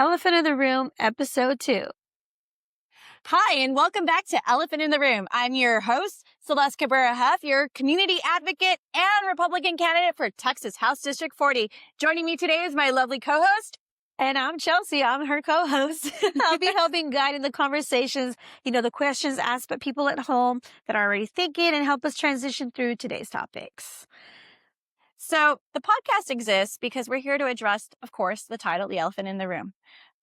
Elephant in the Room, Episode 2. Hi, and welcome back to Elephant in the Room. I'm your host, Celeste Cabrera Huff, your community advocate and Republican candidate for Texas House District 40. Joining me today is my lovely co-host. And I'm Chelsea. I'm her co-host. I'll be helping guide in the conversations, the questions asked by people at home that are already thinking and help us transition through today's topics. So the podcast exists because we're here to address, of course, the title, The Elephant in the Room.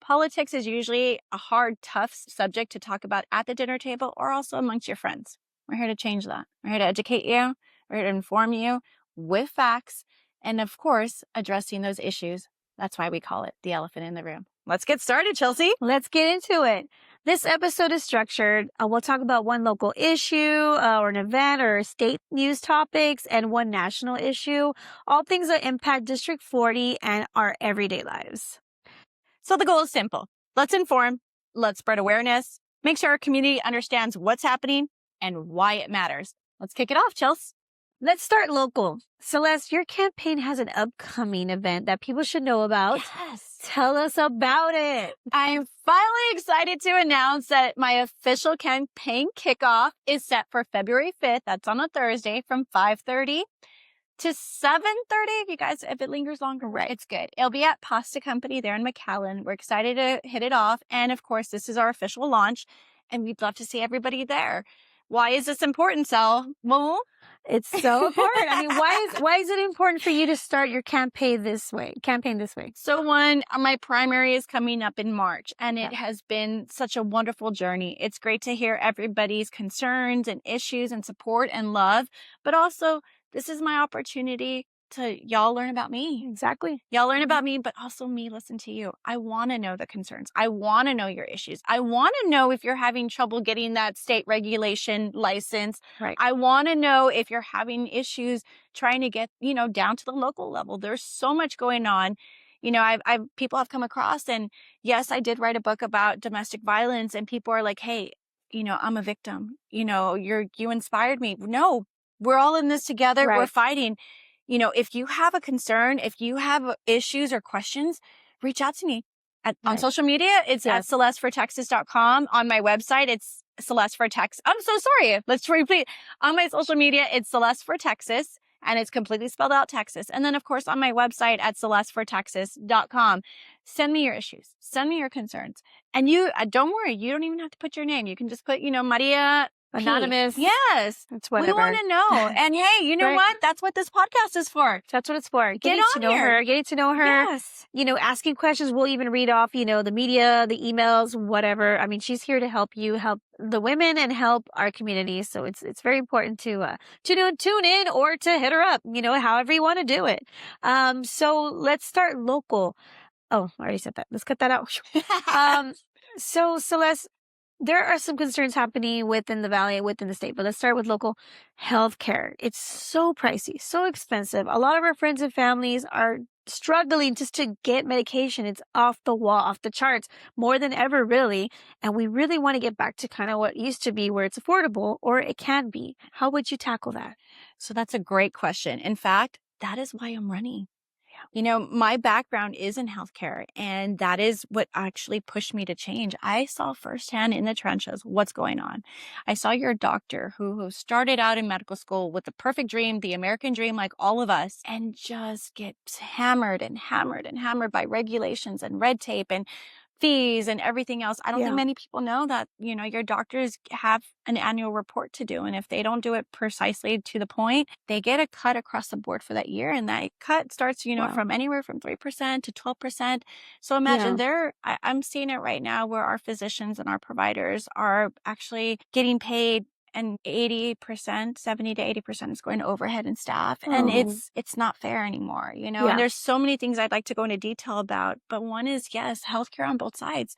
Politics is usually a hard, tough subject to talk about at the dinner table or also amongst your friends. We're here to change that. We're here to educate you. We're here to inform you with facts and, of course, addressing those issues. That's why we call it the elephant in the room. Let's get started, Chelsea. Let's get into it. This episode is structured. We'll talk about one local issue or an event or state news topics and one national issue, all things that impact District 40 and our everyday lives. So the goal is simple. Let's inform, let's spread awareness, make sure our community understands what's happening and why it matters. Let's kick it off, Chelsea. Let's start local. Celeste, your campaign has an upcoming event that people should know about. Yes. Tell us about it. I'm finally excited to announce that my official campaign kickoff is set for February 5th. That's on a Thursday from 5:30 to 7:30. If it lingers longer, right, it's good. It'll be at Pasta Company there in McAllen. We're excited to hit it off. And of course, this is our official launch and we'd love to see everybody there. Why is this important, Sal? Well, it's so important. I mean, why is it important for you to start your campaign this way? So my primary is coming up in March, and it has been such a wonderful journey. It's great to hear everybody's concerns and issues and support and love, but also this is my opportunity to y'all learn about me. Exactly. Y'all learn about me, but also me listen to you. I want to know the concerns. I want to know your issues. I want to know if you're having trouble getting that state regulation license. Right. I want to know if you're having issues trying to get, down to the local level. There's so much going on. People have come across, and yes, I did write a book about domestic violence, and people are like, hey, I'm a victim. You inspired me. No, we're all in this together. Right. We're fighting. If you have a concern, if you have issues or questions, reach out to me. On social media, it's at celestefortexas.com. On my website, it's Celeste for Texas. I'm so sorry. Let's repeat. On my social media, it's Celeste for Texas, and it's completely spelled out Texas. And then, of course, on my website at celestefortexas.com. Send me your issues. Send me your concerns. And you, don't worry, you don't even have to put your name. You can just put, Maria Anonymous. P. Yes. It's whatever. We want to know. And hey, you know what? That's what this podcast is for. That's what it's for. Getting to know her. Yes. Asking questions. We'll even read off, the media, the emails, whatever. I mean, she's here to help you, help the women and help our community. So it's very important to tune in or to hit her up, however you want to do it. So let's start local. Oh, I already said that. Let's cut that out. So Celeste, there are some concerns happening within the valley, within the state, but let's start with local health care. It's so pricey, so expensive. A lot of our friends and families are struggling just to get medication. It's off the wall, off the charts, more than ever, really. And we really want to get back to kind of what used to be where it's affordable, or it can be. How would you tackle that? So that's a great question. In fact, that is why I'm running. My background is in healthcare, and that is what actually pushed me to change. I saw firsthand in the trenches what's going on. I saw your doctor who started out in medical school with the perfect dream, the American dream, like all of us, and just gets hammered and hammered and hammered by regulations and red tape and fees and everything else. I don't think many people know that, your doctors have an annual report to do. And if they don't do it precisely to the point, they get a cut across the board for that year. And that cut starts, from anywhere from 3% to 12%. So imagine I'm seeing it right now where our physicians and our providers are actually getting paid, and 80%, 70 to 80% is going to overhead and staff. And it's not fair anymore, and there's so many things I'd like to go into detail about. But one is, yes, healthcare on both sides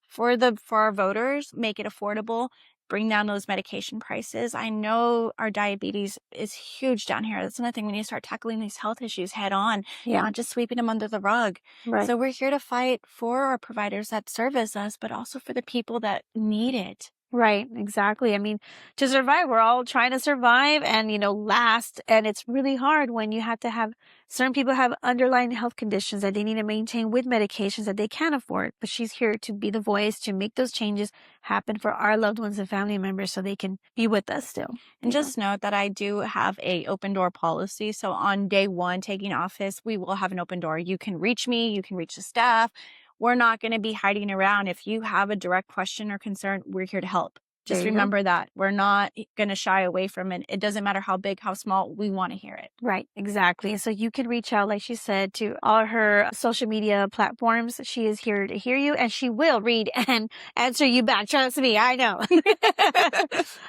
for our voters, make it affordable, bring down those medication prices. I know our diabetes is huge down here. That's another thing. We need to start tackling these health issues head on, not just sweeping them under the rug. Right. So we're here to fight for our providers that service us, but also for the people that need it. Right, exactly. I mean, to survive, we're all trying to survive and, last. And it's really hard when you have to have certain people have underlying health conditions that they need to maintain with medications that they can't afford. But she's here to be the voice to make those changes happen for our loved ones and family members so they can be with us still. And just note that I do have a open door policy. So on day one, taking office, we will have an open door. You can reach me, you can reach the staff. We're not going to be hiding around. If you have a direct question or concern, we're here to help. Just remember that. We're not going to shy away from it. It doesn't matter how big, how small, we want to hear it. Right, exactly. So you can reach out, like she said, to all her social media platforms. She is here to hear you and she will read and answer you back. Trust me, I know.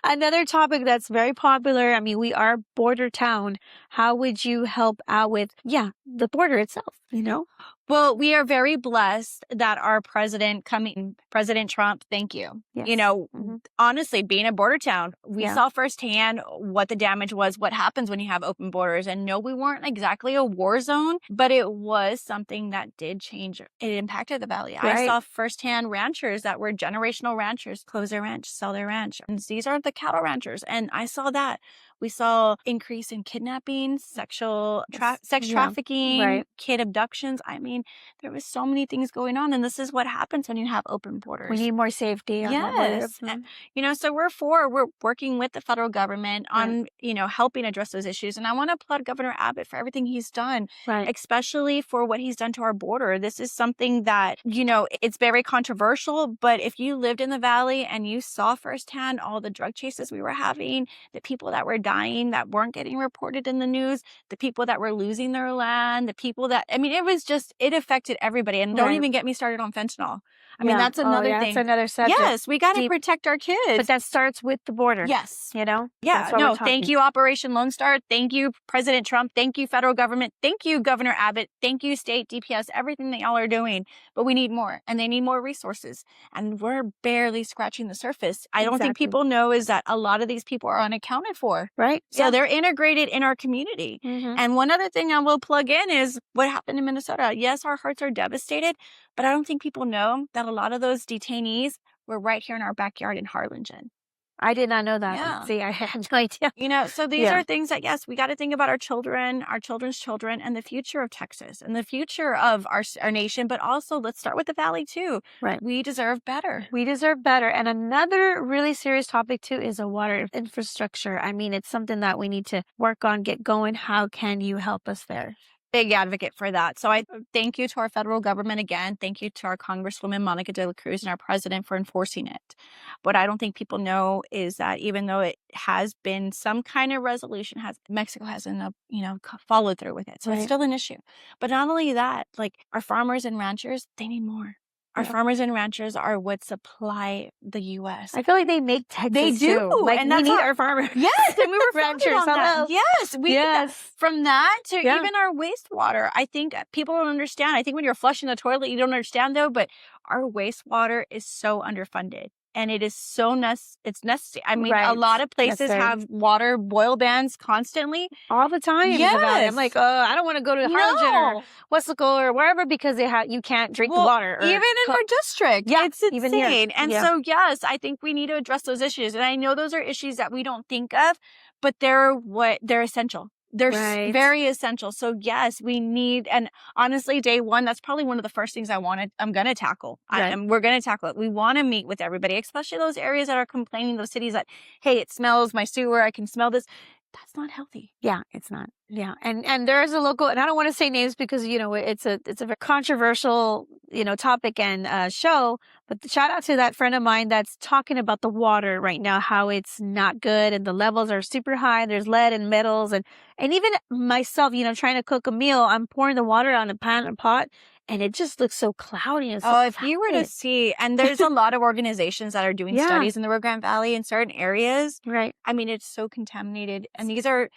Another topic that's very popular. I mean, we are border town. How would you help out with, the border itself, Well, we are very blessed that our President Trump, thank you. Yes. Honestly, being a border town, we Yeah. saw firsthand what the damage was, what happens when you have open borders. And no, we weren't exactly a war zone, but it was something that did change. It impacted the valley. Right. I saw firsthand ranchers that were generational ranchers close their ranch, sell their ranch. And these are the cattle ranchers. And I saw that. We saw increase in kidnapping, sex trafficking, Right. kid abductions. I mean, there was so many things going on. And this is what happens when you have open borders. We need more safety. On that border. Yes. So we're working with the federal government on, helping address those issues. And I want to applaud Governor Abbott for everything he's done, Right. especially for what he's done to our border. This is something that, it's very controversial, but if you lived in the valley and you saw firsthand all the drug chases we were having, the people that were dying that weren't getting reported in the news, the people that were losing their land, the people that, it affected everybody. And don't even get me started on fentanyl. I mean, that's another thing. That's another subject. Yes, we got to protect our kids. But that starts with the border. Yes. Yeah. No, thank you, Operation Lone Star. Thank you, President Trump. Thank you, federal government. Thank you, Governor Abbott. Thank you, state DPS, everything that y'all are doing. But we need more, and they need more resources. And we're barely scratching the surface. I don't think people know is that a lot of these people are unaccounted for. Right. So they're integrated in our community. And one other thing I will plug in is what happened in Minnesota. Yes, our hearts are devastated, but I don't think people know that a lot of those detainees were right here in our backyard in Harlingen. I did not know that. Yeah. See, I had no idea. So these are things that, yes, we got to think about our children, our children's children, and the future of Texas and the future of our nation. But also, let's start with the Valley, too. Right. We deserve better. We deserve better. And another really serious topic, too, is a water infrastructure. I mean, it's something that we need to work on, get going. How can you help us there? Big advocate for that. So I thank you to our federal government again. Thank you to our Congresswoman Monica De La Cruz and our president for enforcing it. What I don't think people know is that even though it has been some kind of resolution, Mexico hasn't, followed through with it. So it's still an issue. But not only that, like our farmers and ranchers, they need more. Our farmers and ranchers are what supply the U.S. I feel like they make Texas They do. Too. Like, and we need our farmers. Yes, and we were ranchers. on that. Yes, Yes. From that to even our wastewater. I think people don't understand. I think when you're flushing the toilet, you don't understand though, but our wastewater is so underfunded. And it is so it's necessary. I mean, a lot of places have water boil bans constantly. All the time. Yes. I'm like, I don't want to go to Harlingen or Wesco or wherever because you can't drink the water. Even in our district. Yeah, it's insane. even here. And so, yes, I think we need to address those issues. And I know those are issues that we don't think of, but they're essential. They're very essential. So yes, we need, and honestly, day one, that's probably one of the first things I'm going to tackle. We're going to tackle it. We want to meet with everybody, especially those areas that are complaining, those cities that, hey, it smells my sewer. I can smell this. That's not healthy. Yeah, it's not. Yeah. And there is a local, and I don't want to say names because, it's a very controversial, topic and show, but shout out to that friend of mine that's talking about the water right now, how it's not good and the levels are super high. There's lead and metals and even myself, trying to cook a meal, I'm pouring the water on a pot and it just looks so cloudy. And if you were to see, and there's a lot of organizations that are doing studies in the Rio Grande Valley in certain areas. Right. I mean, it's so contaminated. And these are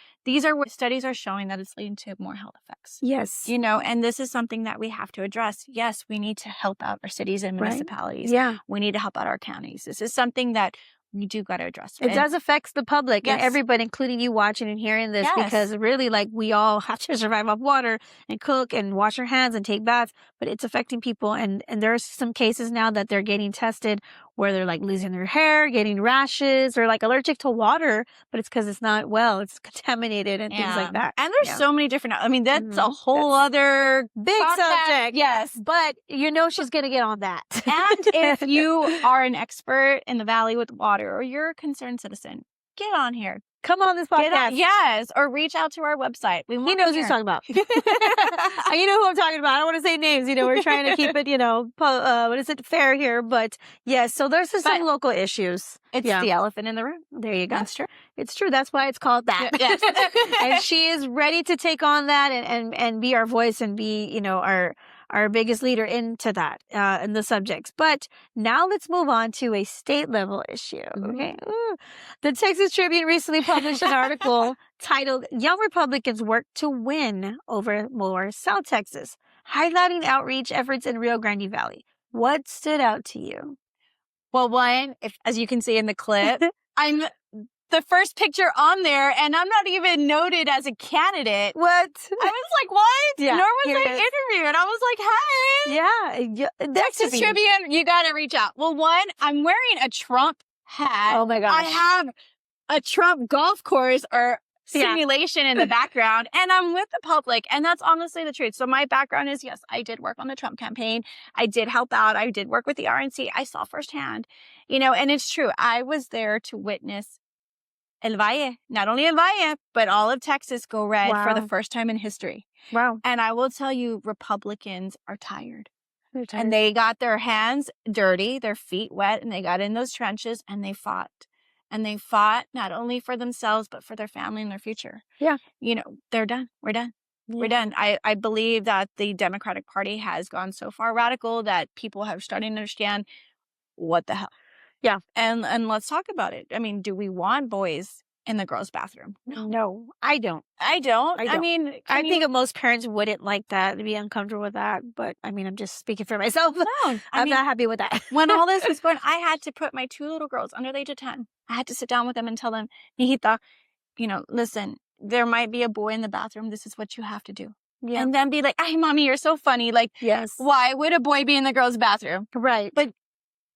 what studies are showing that it's leading to more health effects. Yes. And this is something that we have to address. Yes, we need to help out our cities and municipalities. Yeah. We need to help out our counties. This is something that we do got to address. It does affect the public and everybody, including you watching and hearing this, because really, we all have to survive off water and cook and wash our hands and take baths, but it's affecting people. And there are some cases now that they're getting tested where they're like losing their hair, getting rashes, or like allergic to water, but it's because it's not it's contaminated and things like that. And there's so many different, I mean, that's a whole other big subject. Yes. But she's going to get on that. And if you are an expert in the valley with water, or you're a concerned citizen, get on here. Come on this podcast. Yes. Or reach out to our website. He knows who he's talking about. You know who I'm talking about. I don't want to say names. We're trying to keep it, fair here. But yes, so there's some local issues. It's the elephant in the room. There you go. That's true. It's true. That's why it's called that. Yes. And she is ready to take on that and be our voice and be, our biggest leader into that, in the subjects. But now let's move on to a state level issue. Okay. Ooh. The Texas Tribune recently published an article titled "Young Republicans Work to Win Over More South Texas," highlighting outreach efforts in Rio Grande Valley. What stood out to you? Well, one, as you can see in the clip, I'm the first picture on there, and I'm not even noted as a candidate. What? I was like, what? Yeah, nor was I interviewed. I was like, hey. Yeah. Texas Tribune, you got to reach out. Well, one, I'm wearing a Trump hat. Oh, my gosh. I have a Trump golf course or simulation in the background, and I'm with the public, and that's honestly the truth. So my background is, yes, I did work on the Trump campaign. I did help out. I did work with the RNC. I saw firsthand, and it's true. I was there to witness El Valle, not only El Valle, but all of Texas go red for the first time in history. Wow. And I will tell you, Republicans are tired. They're tired. And they got their hands dirty, their feet wet, and they got in those trenches and they fought. And they fought not only for themselves, but for their family and their future. Yeah. They're done. We're done. Yeah. We're done. I believe that the Democratic Party has gone so far radical that people have started to understand what the hell. Yeah. And let's talk about it. I mean, do we want boys in the girls' bathroom? No, I don't. I mean, I think most parents wouldn't like that, to be uncomfortable with that. But I mean, I'm just speaking for myself. No, I'm not happy with that. When all this was going, I had to put my 2 little girls under the age of 10. I had to sit down with them and tell them, Mijita, listen, there might be a boy in the bathroom. This is what you have to do. Yeah. And then be like, "Ay, mommy, you're so funny." Like, yes. Why would a boy be in the girls' bathroom? Right. But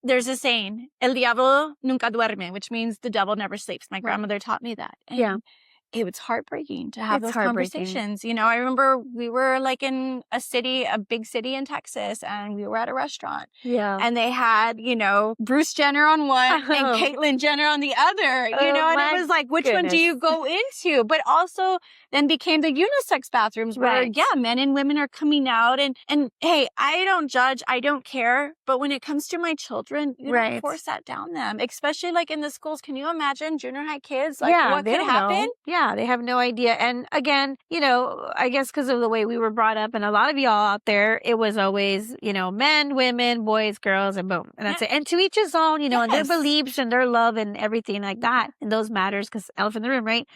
there's a saying, El diablo nunca duerme, which means the devil never sleeps. My grandmother taught me that. And it was heartbreaking to have those conversations. I remember we were like in a big city in Texas, and we were at a restaurant. Yeah. And they had, Bruce Jenner on one and Caitlyn Jenner on the other, and it was like, which one do you go into? But also then became the unisex bathrooms where, men and women are coming out. And hey, I don't judge. I don't care. But when it comes to my children, you don't force that down them, especially like in the schools. Can you imagine junior high kids? Like, what could happen? Know. Yeah, they have no idea. And again, I guess because of the way we were brought up, and a lot of y'all out there, it was always, men, women, boys, girls, and boom. And that's it. And to each his own, and their beliefs and their love and everything like that. And those matters, because elephant in the room, right?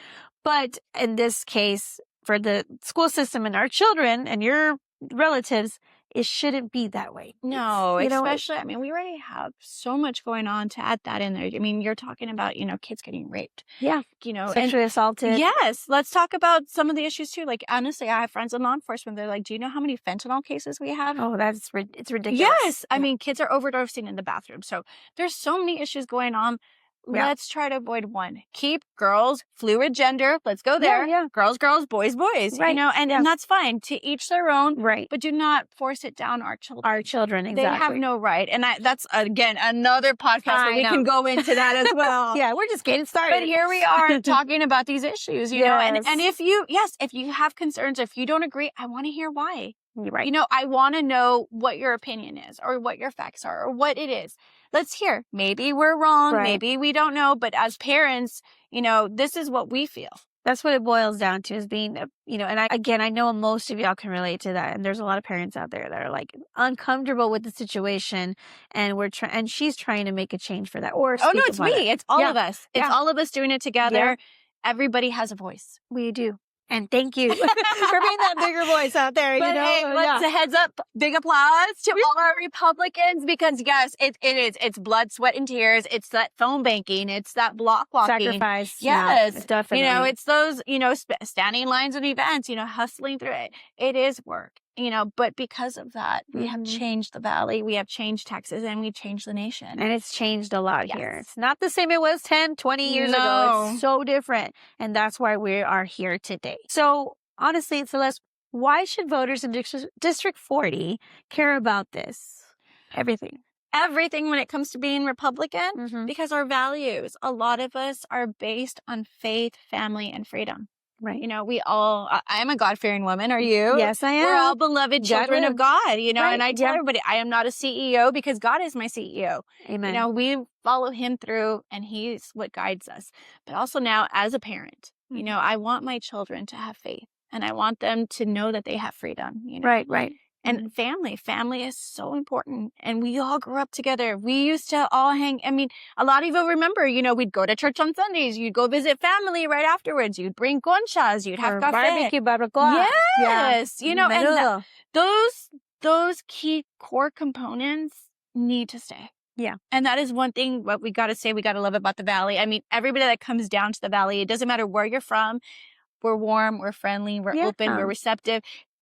But in this case, for the school system and our children and your relatives, it shouldn't be that way. No, especially, I mean, we already have so much going on to add that in there. I mean, you're talking about, kids getting raped. Yeah. Sexually assaulted. Yes. Let's talk about some of the issues too. Like, honestly, I have friends in law enforcement. They're like, do you know how many fentanyl cases we have? Oh, it's ridiculous. Yes. I mean, kids are overdosing in the bathroom. So there's so many issues going on. Yeah. Let's try to avoid one. Keep girls, fluid gender. Let's go there. Yeah. Girls, boys, boys. Right. And that's fine. To each their own. Right. But do not force it down our children. Our children, exactly. They have no right. And that's, again, another podcast where we can go into that as well. Yeah, we're just getting started. But here we are talking about these issues, you know. And if you have concerns, if you don't agree, I want to hear why. Right. I want to know what your opinion is, or what your facts are, or what it is. Let's hear. Maybe we're wrong. Right. Maybe we don't know. But as parents, this is what we feel. That's what it boils down to, is being, and I know most of y'all can relate to that. And there's a lot of parents out there that are like uncomfortable with the situation, and and she's trying to make a change for that. Or no, it's me. It's all of us. It's all of us doing it together. Yeah. Everybody has a voice. We do. And thank you for being that bigger voice out there. But hey, let's a heads up, big applause to all our Republicans, because yes, it is. It's blood, sweat, and tears. It's that phone banking. It's that block walking. Sacrifice. Yes, yeah, definitely. It's those, standing lines at events, hustling through it. It is work. but because of that, we have Mhm. changed the valley, we have changed Texas, and we've changed the nation. And it's changed a lot Yes. here. It's not the same it was 10, 20 years ago. No. It's so different. And that's why we are here today. So honestly, Celeste, why should voters in District 40 care about this? Everything when it comes to being Republican, Mhm. because our values, a lot of us are based on faith, family, and freedom. Right. I'm a God-fearing woman. Are you? Yes, I am. We're all beloved children of God, Right, and I tell yeah. everybody, I am not a CEO because God is my CEO. Amen. We follow him through and he's what guides us. But also now as a parent, I want my children to have faith and I want them to know that they have freedom, Right. And family is so important. And we all grew up together. We used to all hang. I mean, a lot of you remember, we'd go to church on Sundays. You'd go visit family right afterwards. You'd bring conchas. You'd have Or café. barbecue, barbacoa. Yes. Yeah. And those key core components need to stay. Yeah. And that is one thing what we got to say we got to love about the Valley. I mean, everybody that comes down to the Valley, it doesn't matter where you're from. We're warm, we're friendly, we're open, we're receptive.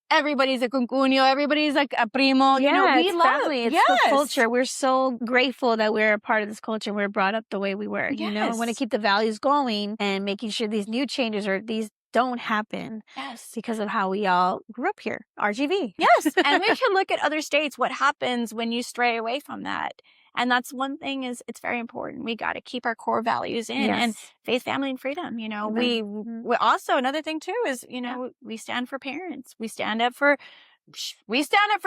Everybody's a concuño, everybody's like a primo. Yeah, We it's love family. It's the culture. We're so grateful that we're a part of this culture. We're brought up the way we were. I want to keep the values going and making sure these new changes or these don't happen. Yes. Because of how we all grew up here. RGV. Yes. And we can look at other states, what happens when you stray away from that. And that's one thing is it's very important. We got to keep our core values in and faith, family, and freedom. We also, another thing too is, we stand for parents. We stand up for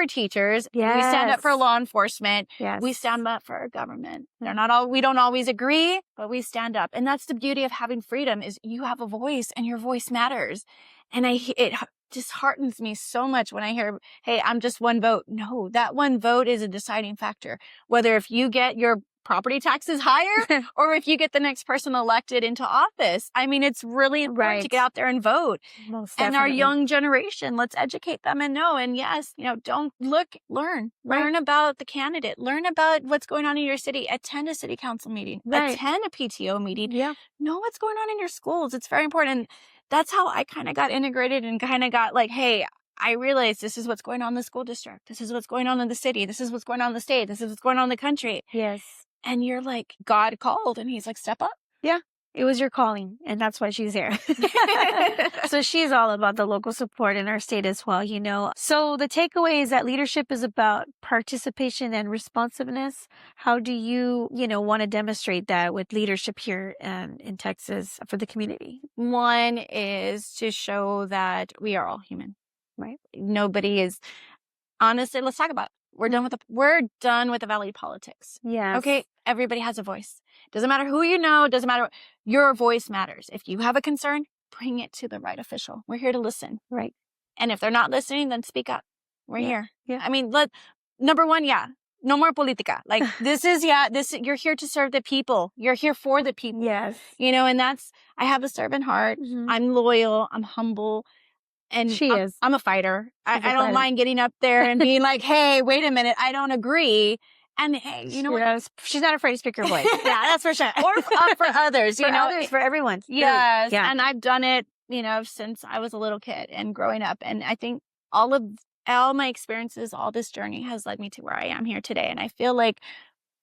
teachers. Yes. We stand up for law enforcement. Yes. We stand up for our government. We don't always agree, but we stand up. And that's the beauty of having freedom is you have a voice and your voice matters. And it disheartens me so much when I hear, hey, I'm just one vote. No, that one vote is a deciding factor. Whether if you get your property taxes higher or if you get the next person elected into office. I mean, it's really important to get out there and vote. Most and our definitely. young generation, let's educate them and know. And yes, don't learn about the candidate, learn about what's going on in your city, attend a city council meeting, attend a PTO meeting, know what's going on in your schools. It's very important. And that's how I kind of got integrated and kind of got like, hey, I realized this is what's going on in the school district. This is what's going on in the city. This is what's going on in the state. This is what's going on in the country. Yes. And you're like, God called and he's like, step up. Yeah. It was your calling, and that's why she's here. So she's all about the local support in our state as well, So the takeaway is that leadership is about participation and responsiveness. How do you, want to demonstrate that with leadership here in Texas for the community? One is to show that we are all human. Right. Nobody is, honestly, let's talk about it. We're done with the Valley politics. Yes. Okay. Everybody has a voice. Doesn't matter who you know. Doesn't matter. Your voice matters. If you have a concern, bring it to the right official. We're here to listen. Right. And if they're not listening, then speak up. We're here. Yeah. I mean, number one, no more politica. Like you're here to serve the people. You're here for the people. Yes. And I have a servant heart. Mm-hmm. I'm loyal. I'm humble. And I'm a fighter. I don't mind getting up there and being like, hey, wait a minute. I don't agree. And hey, you know what? She's not afraid to speak her voice. Yeah, that's for sure. Or for others, others, for everyone. Yes. Yeah. And I've done it, since I was a little kid and growing up. And I think all my experiences, all this journey has led me to where I am here today. And I feel like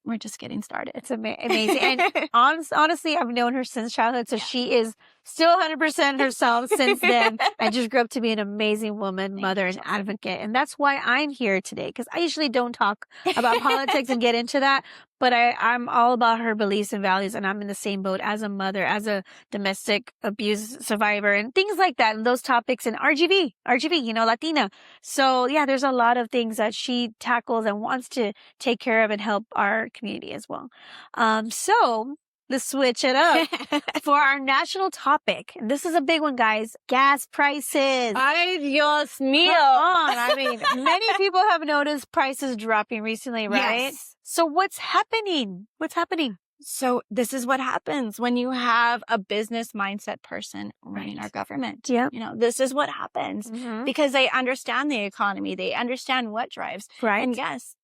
we're just getting started. It's amazing. And honestly, I've known her since childhood. So she is still 100% herself since then. I just grew up to be an amazing woman, mother, and advocate. And that's why I'm here today. Because I usually don't talk about politics and get into that. But I'm all about her beliefs and values. And I'm in the same boat as a mother, as a domestic abuse survivor, and things like that. And those topics in RGV, Latina. So yeah, there's a lot of things that she tackles and wants to take care of and help our community as well. So let's switch it up for our national topic. And this is a big one, guys. Gas prices. Ay, Dios mío. I mean, many people have noticed prices dropping recently, right? Yes. So what's happening? So this is what happens when you have a business mindset person running our government. Yeah. This is what happens because they understand the economy. They understand what drives. Right. And yes,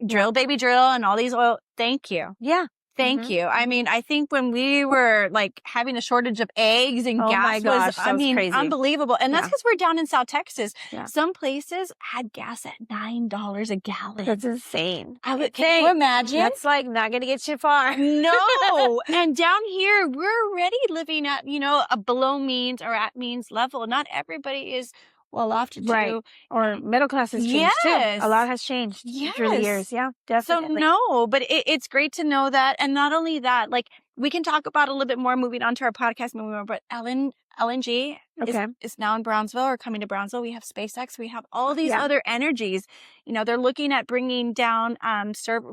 drill, baby, drill, and all these oil. Thank you. Yeah. Thank you. I mean, I think when we were like having a shortage of eggs and Oh gas my gosh, was, that was crazy. unbelievable. And that's Yeah. because we're down in South Texas. Yeah. Some places had gas at $9 a gallon. That's insane. Can you imagine? That's like not going to get you far. No. And down here, we're already living at, a below means or at means level. Not everybody is well off to do. Or middle class has changed too. Yes. A lot has changed through the Yes. years. Yeah, So definitely. no, but it's great to know that. And not only that, like we can talk about a little bit more moving on to our podcast moving on, but LNG is now in Brownsville or coming to Brownsville. We have SpaceX. We have all these other energies. They're looking at bringing down,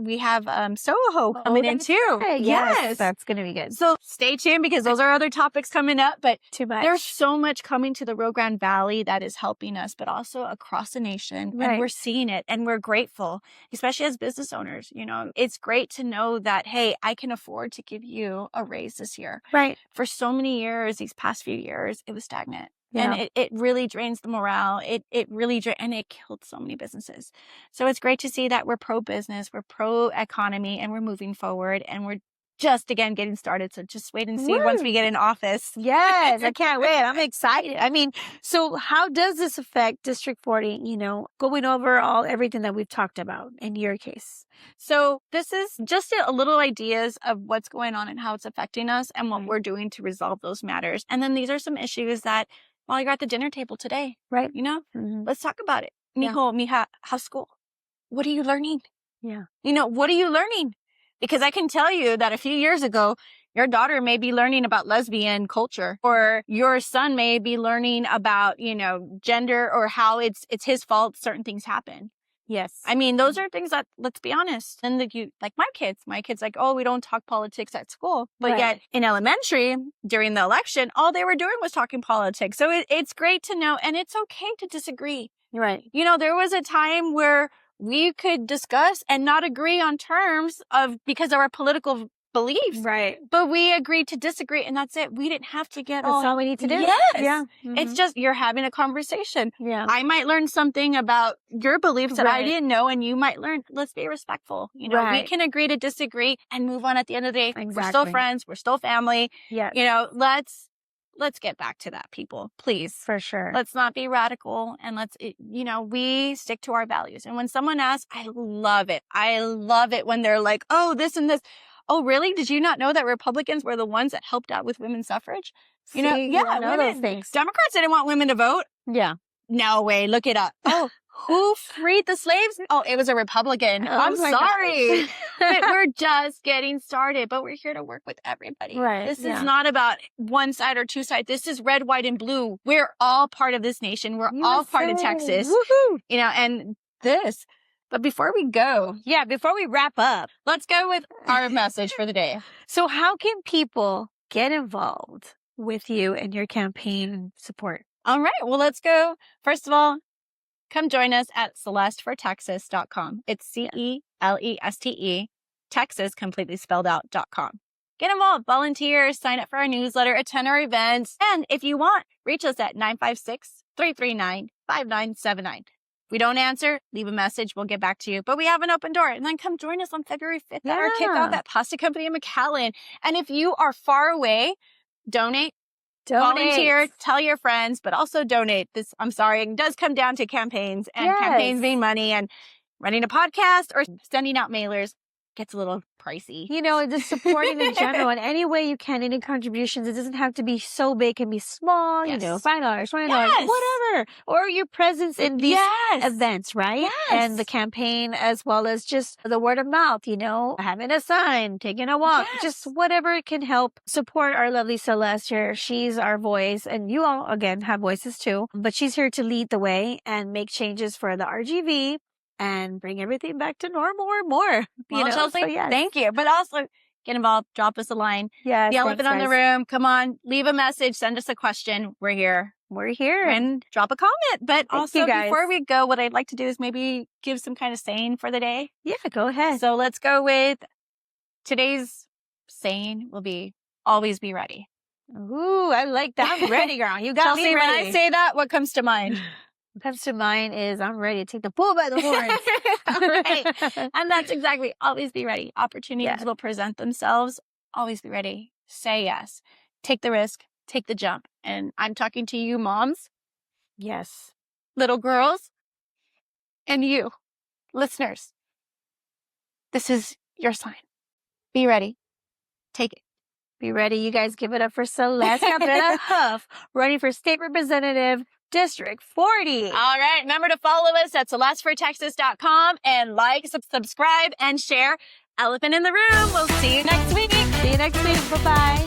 we have Soho coming in too. Right. Yes. That's going to be good. So stay tuned because those are other topics coming up, but Too much. there's so much coming to the Rio Grande Valley that is helping us, but also across the nation. Right. And we're seeing it and we're grateful, especially as business owners. It's great to know that, hey, I can afford to give you a raise this year. Right. For so many years, these past few years, it was stagnant. Yeah. And it really drains the morale. It really and it killed so many businesses. So it's great to see that we're pro-business, we're pro-economy, and we're moving forward. And we're just, again, getting started. So just wait and see once we get in office. Yes, I can't wait. I'm excited. I mean, so how does this affect District 40, going over everything that we've talked about in your case? So this is just a little ideas of what's going on and how it's affecting us and what we're doing to resolve those matters. And then these are some issues that while you're at the dinner table today, right? Let's talk about it. Mijo, mija, how's school? What are you learning? Yeah. What are you learning? Because I can tell you that a few years ago, your daughter may be learning about lesbian culture, or your son may be learning about, gender or how it's his fault certain things happen. Yes. I mean, those are things that, let's be honest, and like my kids like, oh, we don't talk politics at school. But yet in elementary, during the election, all they were doing was talking politics. So it's great to know. And it's okay to disagree. Right. There was a time where we could discuss and not agree on terms because of our political beliefs. Right. But we agreed to disagree, and that's it. We didn't have to get That's all we need to do. Yes. Yeah. It's just you're having a conversation. Yeah. I might learn something about your beliefs that I didn't know, and you might learn. Let's be respectful. We can agree to disagree and move on at the end of the day. Exactly. We're still friends. We're still family. Yeah. Let's get back to that, people. Please. For sure. Let's not be radical, and we stick to our values. And when someone asks, I love it. I love it when they're like, oh, this and this. Oh, really? Did you not know that Republicans were the ones that helped out with women's suffrage? Know those things. Democrats didn't want women to vote. Yeah. No way. Look it up. Oh, who freed the slaves? Oh, it was a Republican. I'm sorry. But we're just getting started, but we're here to work with everybody. Right. This is not about one side or two sides. This is red, white, and blue. We're all part of this nation. We're all part of Texas. Woohoo. And this. But before we go, before we wrap up, let's go with our message for the day. So how can people get involved with you and your campaign support? All right. Well, let's go. First of all, come join us at celestefortexas.com. It's CELESTE, Texas, completely spelled out.com. Get involved, volunteer, sign up for our newsletter, attend our events. And if you want, reach us at 956-339-5979. We don't answer, leave a message. We'll get back to you. But we have an open door. And then come join us on February 5th at our kickoff at Pasta Company in McAllen. And if you are far away, donate, volunteer, tell your friends, but also donate. It does come down to campaigns and campaigns mean money, and running a podcast or sending out mailers gets a little pricey. Just supporting in general in any way you can, any contributions. It doesn't have to be so big. It can be small, $5, $20, whatever. Or your presence in these events, right? Yes. And the campaign, as well as just the word of mouth, having a sign, taking a walk, just whatever can help support our lovely Celeste here. She's our voice, and you all, again, have voices too. But she's here to lead the way and make changes for the RGV and bring everything back to normal or more. Chelsea, thank you. But also get involved, drop us a line. Yeah, the elephant on the room. Come on, leave a message, send us a question. We're here. And drop a comment. But also, before we go, what I'd like to do is maybe give some kind of saying for the day. Yeah, go ahead. So let's go with today's saying will be always be ready. Ooh, I like that. I'm ready, girl. You got Chelsea, me ready. when I say that, what comes to mind? What comes to mind is I'm ready to take the bull by the horns. Right. And that's exactly, always be ready. Opportunities will present themselves. Always be ready. Say yes. Take the risk. Take the jump. And I'm talking to you moms, Yes. little girls, and you, listeners. This is your sign. Be ready. Take it. Be ready. You guys give it up for Celeste Cabrera Huff, running for State Representative District 40. All right. Remember to follow us at celestefortexas.com and like, subscribe, and share. Elephant in the room. We'll see you next week. See you next week. Bye-bye.